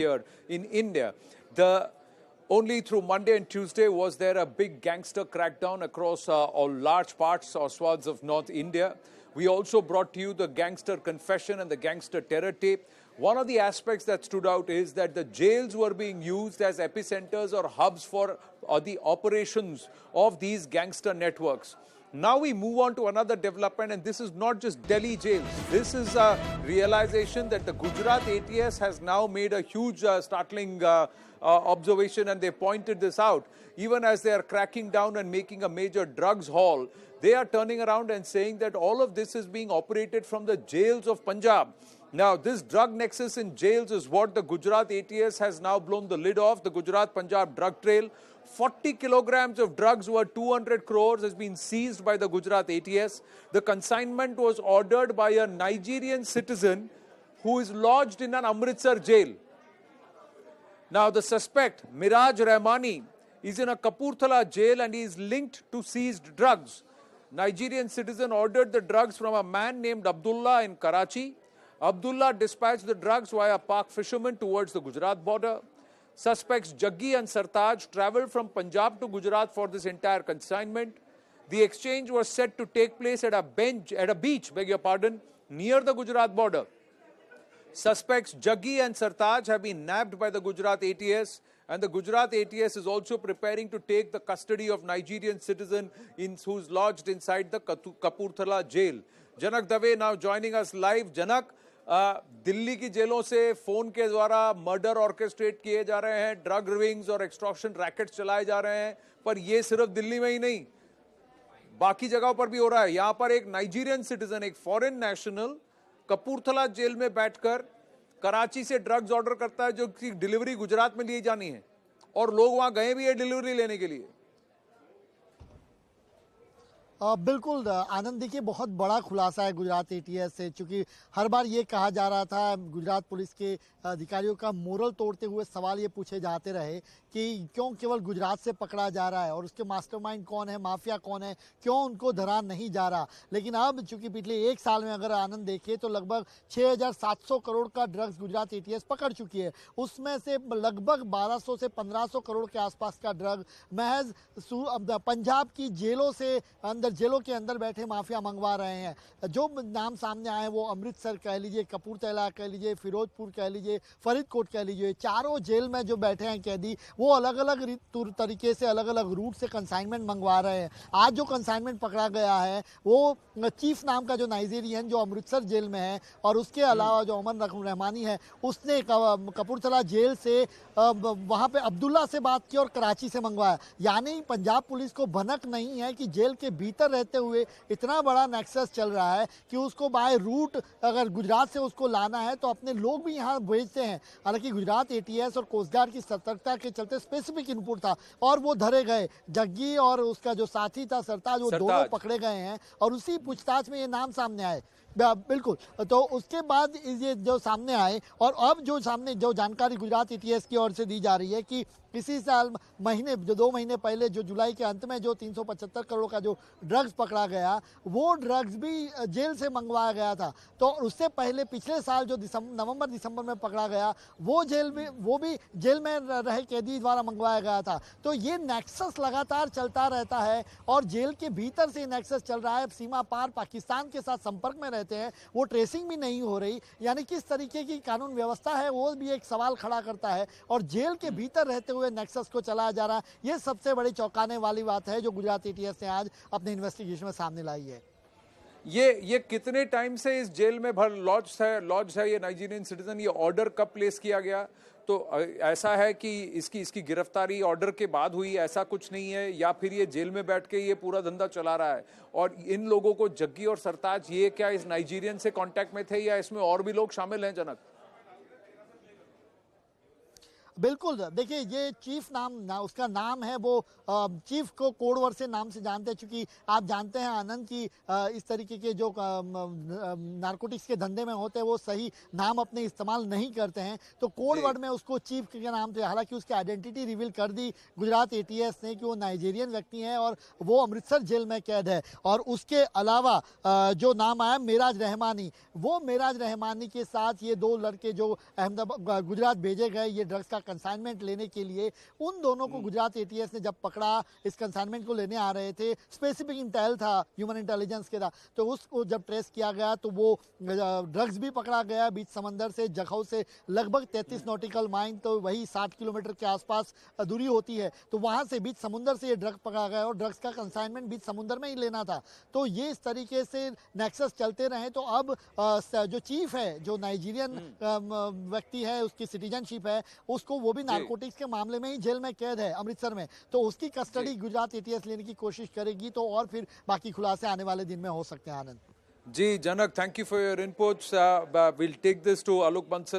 here in India. Only through Monday and Tuesday was there a big gangster crackdown across all large parts or swaths of North India. We also brought to you the gangster confession and the gangster terror tape. One of the aspects that stood out is that the jails were being used as epicenters or hubs for the operations of these gangster networks. Now we move on to another development, and this is not just Delhi jails. This is a realization that the Gujarat ATS has now made a huge startling observation, and they pointed this out. Even as they are cracking down and making a major drugs haul, they are turning around and saying that all of this is being operated from the jails of Punjab. Now, this drug nexus in jails is what the Gujarat ATS has now blown the lid off. The Gujarat Punjab drug trail, 40 kilograms of drugs worth 200 crores has been seized by the Gujarat ATS. The consignment was ordered by a Nigerian citizen who is lodged in an Amritsar jail. Now, the suspect, Miraj Rahmani, is in a Kapurthala jail and he is linked to seized drugs. Nigerian citizen ordered the drugs from a man named Abdullah in Karachi. Abdullah dispatched the drugs via Pak fishermen towards the Gujarat border. Suspects Jaggi and Sartaj travelled from Punjab to Gujarat for this entire consignment. The exchange was set to take place at a beach, near the Gujarat border. Suspects Jaggi and Sartaj have been nabbed by the Gujarat ATS, and the Gujarat ATS is also preparing to take the custody of Nigerian citizen who's lodged inside the Kapurthala jail. Janak Dave now joining us live. Janak, Delhi की जेलों से phone के द्वारा murder orchestrate किए जा रहे हैं, drug rings और एक्सटॉर्शन रैकेट्स चलाए जा रहे हैं, पर ये सिर्फ दिल्ली में ही नहीं, बाकी जगहों पर भी हो रहा है. यहां पर एक नाइजीरियन सिटीजन, एक फॉरेन नेशनल कपूरथला जेल में बैठकर कराची से ड्रग्स ऑर्डर करता है, जो कि डिलीवरी गुजरात में ली जानी है, और लोग वहां गए भी है डिलीवरी लेने के लिए. बिल्कुल आनंद, देखिए बहुत बड़ा खुलासा है गुजरात एटीएस से, चूंकि हर बार ये कहा जा रहा था, गुजरात पुलिस के अधिकारियों का मोरल तोड़ते हुए सवाल ये पूछे जाते रहे कि क्यों केवल गुजरात से पकड़ा जा रहा है और उसके मास्टरमाइंड कौन है, माफिया कौन है, क्यों उनको धरा नहीं जा रहा. लेकिन अब चूंकि पिछले एक साल में अगर आनंद देखे तो लगभग 6,700 करोड़ का ड्रग्स गुजरात एटीएस पकड़ चुकी है. उसमें से लगभग 1,200 से 1,500 करोड़ के आसपास का ड्रग महज पंजाब की जेलों से जेलों के अंदर बैठे माफिया मंगवा रहे हैं. जो नाम सामने आए वो अमृतसर कह लीजिए, कपूरथला कह लीजिए, फिरोजपुर कह लीजिए, फरीदकोट कह लीजिए, चारों जेल में जो बैठे हैं कैदी, वो अलग अलग तरीके से अलग अलग रूट से कंसाइनमेंट मंगवा रहे हैं. आज जो कंसाइनमेंट पकड़ा गया है वो चीफ नाम का जो नाइजीरियन जो अमृतसर जेल में है, और उसके अलावा जो अमन रहमानी है उसने कपूरथला जेल से वहाँ पे अब्दुल्ला से बात की और कराची से मंगवाया. यानी पंजाब पुलिस को भनक नहीं है कि जेल के भीतर रहते हुए इतना बड़ा नेक्सस चल रहा है कि उसको बाय रूट अगर गुजरात से उसको लाना है तो अपने लोग भी यहाँ भेजते हैं. हालांकि गुजरात एटीएस और कोस्ट गार्ड की सतर्कता के चलते स्पेसिफिक इनपुट था और वो धरे गए. जग्गी और उसका जो साथी था सरताज, वो दोनों पकड़े गए हैं और उसी पूछताछ में ये नाम सामने आए. बिल्कुल. तो उसके बाद ये जो सामने आए, और अब जो सामने जो जानकारी गुजरात एटीएस की ओर से दी जा रही है कि इसी साल महीने जो 2 महीने पहले जो जुलाई के अंत में जो 375 करोड़ का जो ड्रग्स पकड़ा गया, वो ड्रग्स भी जेल से मंगवाया गया था. तो उससे पहले पिछले साल जो नवंबर दिसंबर में पकड़ा गया वो भी जेल में रहे कैदी द्वारा मंगवाया गया था. तो ये नेक्सस लगातार चलता रहता है और जेल के भीतर से नेक्सस चल रहा है. सीमा पार पाकिस्तान के साथ संपर्क में रहते हैं, वो ट्रेसिंग भी नहीं हो रही. यानी किस तरीके की कानून व्यवस्था है वो भी एक सवाल खड़ा करता है, और जेल के भीतर रहते हुए नेक्सस को चलाया जा रहा है. ये सबसे बड़ी चौंकाने वाली बात है जो गुजरात एटीएस ने आज अपने इन्वेस्टिगेशन में सामने लाई है. ये कितने टाइम से इस जेल में लॉज है ये नाइजीरियन सिटीजन? ये ऑर्डर कब प्लेस किया गया? तो ऐसा है कि इसकी गिरफ्तारी ऑर्डर के बाद हुई, ऐसा कुछ नहीं है, या फिर ये जेल में बैठ के ये पूरा धंधा चला रहा है? और इन लोगों को, जग्गी और सरताज, ये क्या इस नाइजीरियन से कांटेक्ट में थे या इसमें और भी लोग शामिल हैं? जनक, बिल्कुल, देखिए ये चीफ उसका नाम है, वो चीफ को कोड वर्ड से नाम से जानते हैं, चूँकि आप जानते हैं आनंद की इस तरीके के जो नारकोटिक्स के धंधे में होते हैं वो सही नाम अपने इस्तेमाल नहीं करते हैं, तो कोड जी। वर्ड में उसको चीफ के नाम से, हालांकि उसकी आइडेंटिटी रिवील कर दी गुजरात एटीएस ने कि वो नाइजीरियन व्यक्ति हैं और वो अमृतसर जेल में कैद है। और उसके अलावा जो नाम आया मेराज रहमानी, वो मेराज रहमानी के साथ ये दो लड़के जो अहमदाबाद गुजरात भेजे गए ये ड्रग्स का कंसाइनमेंट लेने के लिए, उन दोनों को गुजरात एटीएस ने जब पकड़ा, इस कंसाइनमेंट को लेने आ रहे थे, स्पेसिफिक इंटेल था, ह्यूमन इंटेलिजेंस के था, तो उसको जब ट्रेस किया गया तो वो ड्रग्स भी पकड़ा गया बीच समंदर से, जखौ से लगभग 33 नॉटिकल माइल, तो वही 60 किलोमीटर के आसपास दूरी होती है, तो वहां से बीच समुद्र से ये ड्रग्स पकड़ा गया और ड्रग्स का कंसाइनमेंट बीच समुद्र में ही लेना था। तो ये इस तरीके से नेक्सस चलते रहे, तो अब जो चीफ है, जो नाइजीरियन व्यक्ति है, उसकी सिटीजनशिप है, उसको वो भी नारकोटिक्स के मामले में ही जेल में कैद है अमृतसर में, तो उसकी कस्टडी गुजरात एटीएस लेने की कोशिश करेगी, तो और फिर बाकी खुलासे आने वाले दिन में हो सकते हैं। Anand ji Janak, thank you for your inputs. Will take this to Alok Bansal.